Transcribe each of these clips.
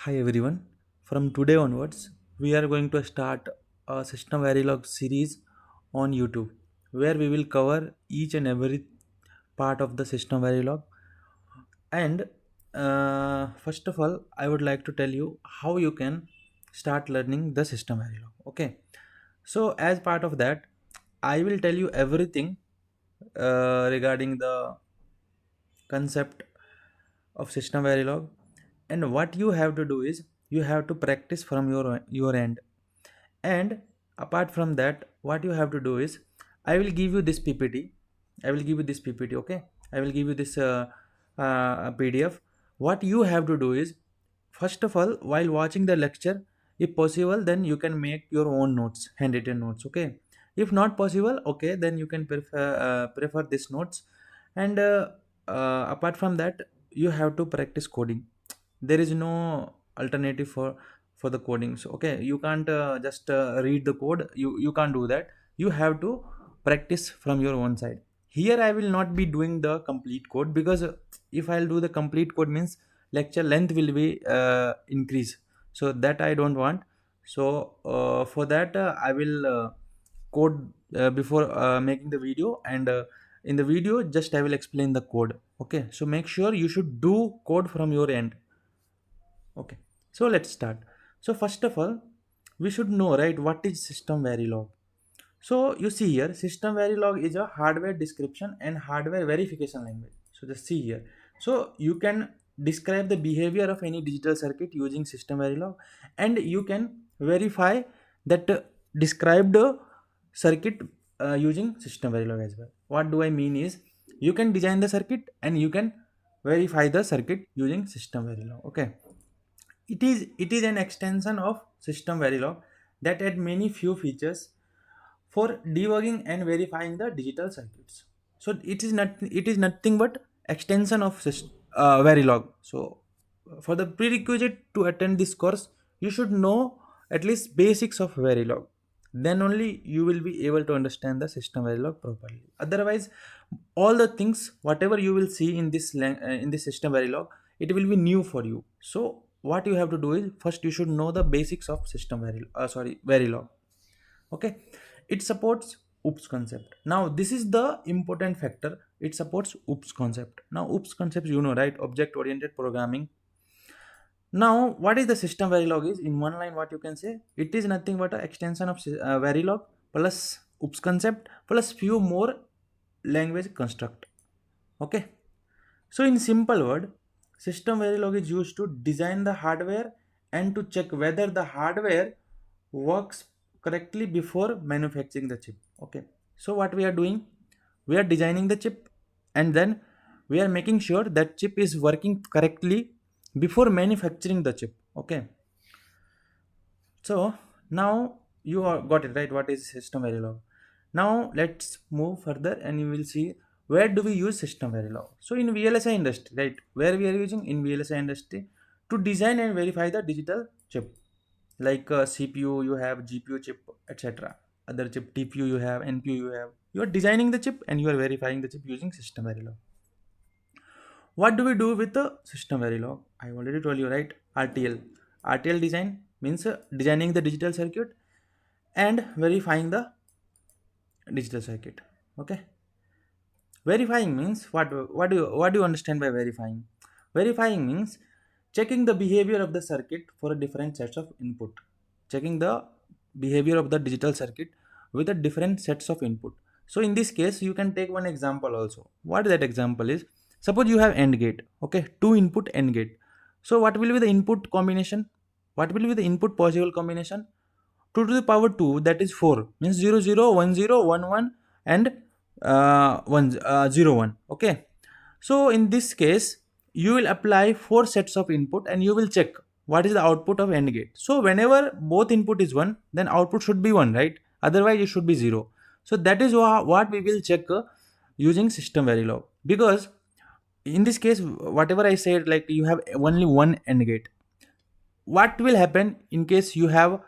Hi everyone. From today onwards, we are going to start a System Verilog series on YouTube where we will cover each and every part of the System Verilog. And first of all, I would like to tell you how you can start learning the System Verilog. Okay. So, as part of that, I will tell you everything regarding the concept of System Verilog, and what you have to do is you have to practice from your end. And apart from that, what you have to do is I will give you this ppt. I will give you this ppt. Okay, I will give you this pdf. What you have to do is, first of all, while watching the lecture, if possible, then you can make your own notes, handwritten notes. Okay, if not possible, okay, then you can prefer these notes. And apart from that, you have to practice coding. There is no alternative for the coding. So okay, you can't just read the code. You can't do that. You have to practice from your own side. Here I will not be doing the complete code, because if I'll do the complete code means lecture length will be increase, so that I don't want. So for that, I will code before making the video, and in the video just I will explain the code. Okay, so make sure you should do code from your end. Okay, so let's start. So first of all, we should know, right, what is System Verilog. So you see here, System Verilog is a hardware description and hardware verification language. So just see here. So you can describe the behavior of any digital circuit using System Verilog, and you can verify that described circuit using System Verilog as well. What do I mean is, you can design the circuit and you can verify the circuit using System Verilog. Okay, it is an extension of System Verilog that add many few features for debugging and verifying the digital circuits. So it is nothing but extension of Verilog. So for the prerequisite to attend this course, you should know at least basics of Verilog. Then only you will be able to understand the System Verilog properly. Otherwise, all the things whatever you will see in this System Verilog, it will be new for you. So what you have to do is, first you should know the basics of Verilog. Okay, it supports oops concept. Now this is the important factor. It supports oops concept. Now oops concept, you know, right? Object oriented programming. Now what is the System Verilog is, in one line what you can say, it is nothing but an extension of Verilog plus oops concept plus few more language construct. Okay, so in simple word, System Verilog is used to design the hardware and to check whether the hardware works correctly before manufacturing the chip. Okay, so what we are doing, we are designing the chip, and then we are making sure that chip is working correctly before manufacturing the chip. Okay, so now you are got it right, what is System Verilog. Now let's move further and you will see where do we use System Verilog. So in VLSI industry, right, where we are using in VLSI industry to design and verify the digital chip, like CPU you have, GPU chip, etc. Other chip, TPU you have, NPU you have. You are designing the chip and you are verifying the chip using System Verilog. What do we do with the System Verilog? I already told you, right? RTL. RTL design means designing the digital circuit and verifying the digital circuit. Okay. Verifying means what do you understand by verifying? Verifying means checking the behavior of the circuit for different sets of input. Checking the behavior of the digital circuit with a different sets of input. So in this case, you can take one example also. What that example is, suppose you have AND gate. Okay, two input AND gate. So what will be the input combination? What will be the input possible combination? 2 to the power 2, that is 4, means 0 0 1 0 1 1 and 0 1. Okay, so in this case you will apply 4 sets of input and you will check what is the output of AND gate. So whenever both input is 1, then output should be 1, right? Otherwise it should be 0. So that is what we will check using System Verilog. Because in this case, whatever I said, like you have only one AND gate, what will happen in case you have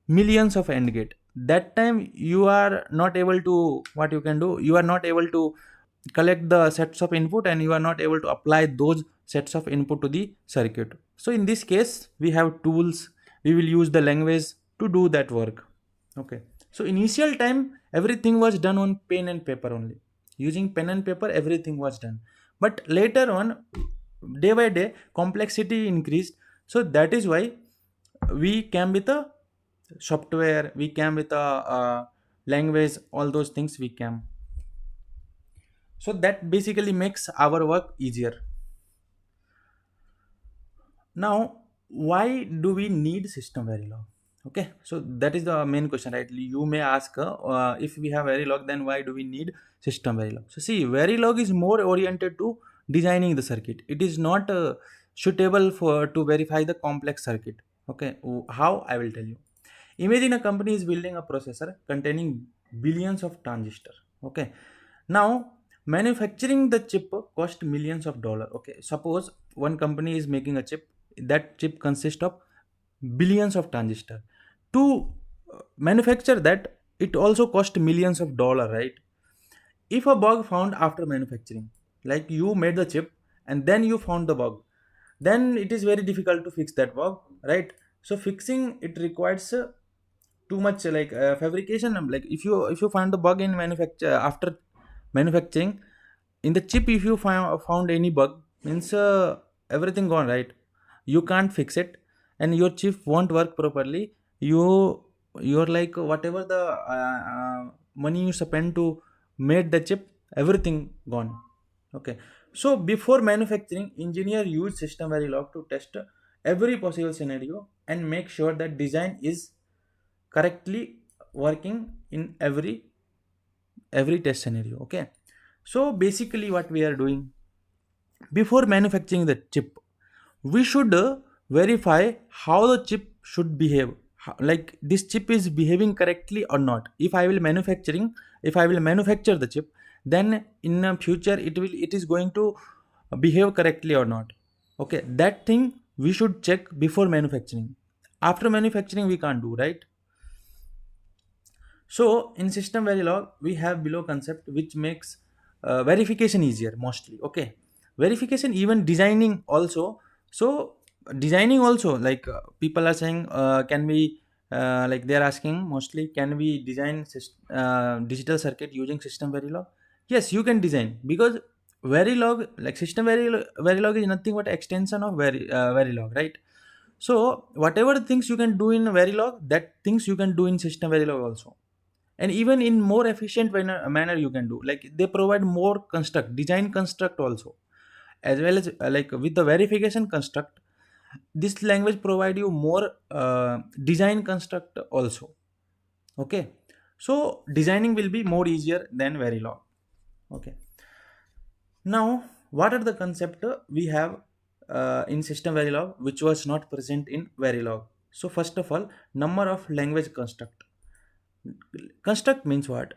millions of AND gate? That time you are not able to, what you can do, you are not able to collect the sets of input and you are not able to apply those sets of input to the circuit. So in this case, we have tools, we will use the language to do that work. Okay. So initial time, everything was done on pen and paper only. Using pen and paper, everything was done. But later on, day by day, complexity increased. So that is why we came with a software, we came with a language, all those things we came. So that basically makes our work easier. Now, why do we need SystemVerilog? Okay, so that is the main question, right? You may ask, if we have Verilog, then why do we need SystemVerilog? So see, Verilog is more oriented to designing the circuit. It is not suitable for to verify the complex circuit. Okay, how I will tell you. Imagine a company is building a processor containing billions of transistors. Okay, now manufacturing the chip cost millions of dollars. Okay, suppose one company is making a chip, that chip consists of billions of transistors. To manufacture that, it also cost millions of dollars, right? If a bug found after manufacturing, like you made the chip and then you found the bug, then it is very difficult to fix that bug, right? So fixing it requires too much, like fabrication. Like if you find the bug in manufacture after manufacturing, in the chip, if you found any bug, means everything gone, right? You can't fix it, and your chip won't work properly. You're like, whatever the money you spend to made the chip, everything gone. Okay, so before manufacturing, engineer use SystemVerilog to test every possible scenario and make sure that design is correctly working in every test scenario. Okay, so basically what we are doing, before manufacturing the chip, we should verify how the chip should behave. Like this chip is behaving correctly or not. If I will manufacture the chip, then in the future it is going to behave correctly or not. Okay, that thing we should check before manufacturing. After manufacturing we can't do, right? So in SystemVerilog, we have below concept which makes verification easier mostly. Okay, verification, even designing also. So designing also, like people are saying, can we like they are asking mostly, can we design digital circuit using SystemVerilog? Yes, you can design, because Verilog, like Verilog is nothing but extension of Verilog, right? So whatever things you can do in Verilog, that things you can do in SystemVerilog also, and even in more efficient manner you can do. Like they provide more construct, design construct also, as well as like with the verification construct, this language provide you more design construct also. Okay, so designing will be more easier than Verilog. Okay, now what are the concept we have in SystemVerilog which was not present in Verilog? So first of all, number of language construct. Construct means what?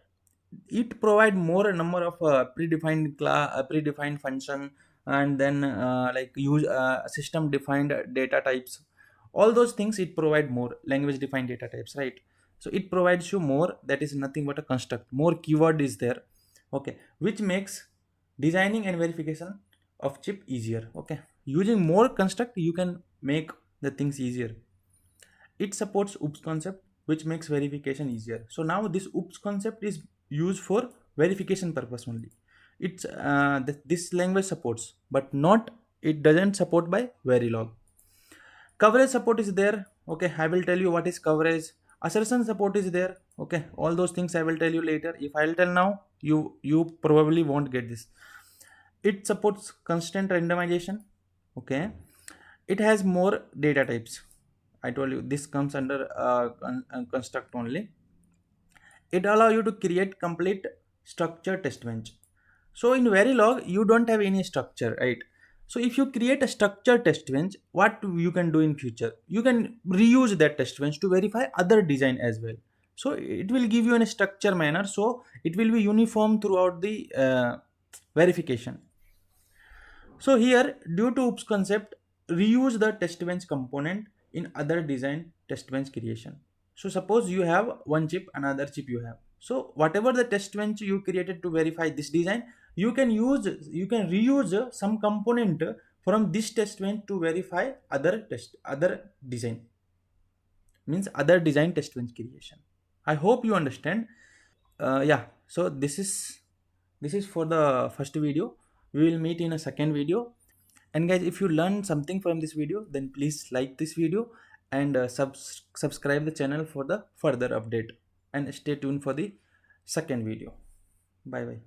It provide more number of predefined class, predefined function, and then like use system defined data types. All those things it provide more language defined data types, right? So it provides you more. That is nothing but a construct. More keyword is there. Okay, which makes designing and verification of chip easier. Okay, using more construct, you can make the things easier. It supports OOPS concept, which makes verification easier. So now this OOPS concept is used for verification purpose only. It's this language supports, but not, it doesn't support by Verilog. Coverage support is there. Okay, I will tell you what is coverage. Assertion support is there. Okay, all those things I will tell you later. If I'll tell now, you probably won't get this. It supports constant randomization. Okay, it has more data types. I told you this comes under construct only. It allows you to create complete structure test bench. So in Verilog, you don't have any structure, right? So if you create a structure test bench, what you can do in future? You can reuse that test bench to verify other design as well. So it will give you in a structure manner. So it will be uniform throughout the verification. So here, due to OOPS concept, reuse the test bench component in other design test bench creation. So suppose you have one chip, another chip you have. So whatever the test bench you created to verify this design, you can reuse some component From this test bench to verify other design, means other design test bench creation. I hope you understand. Yeah, so this is for the first video. We will meet in a second video. And guys, if you learn something from this video, then please like this video and subscribe the channel for the further update, and stay tuned for the second video. Bye bye.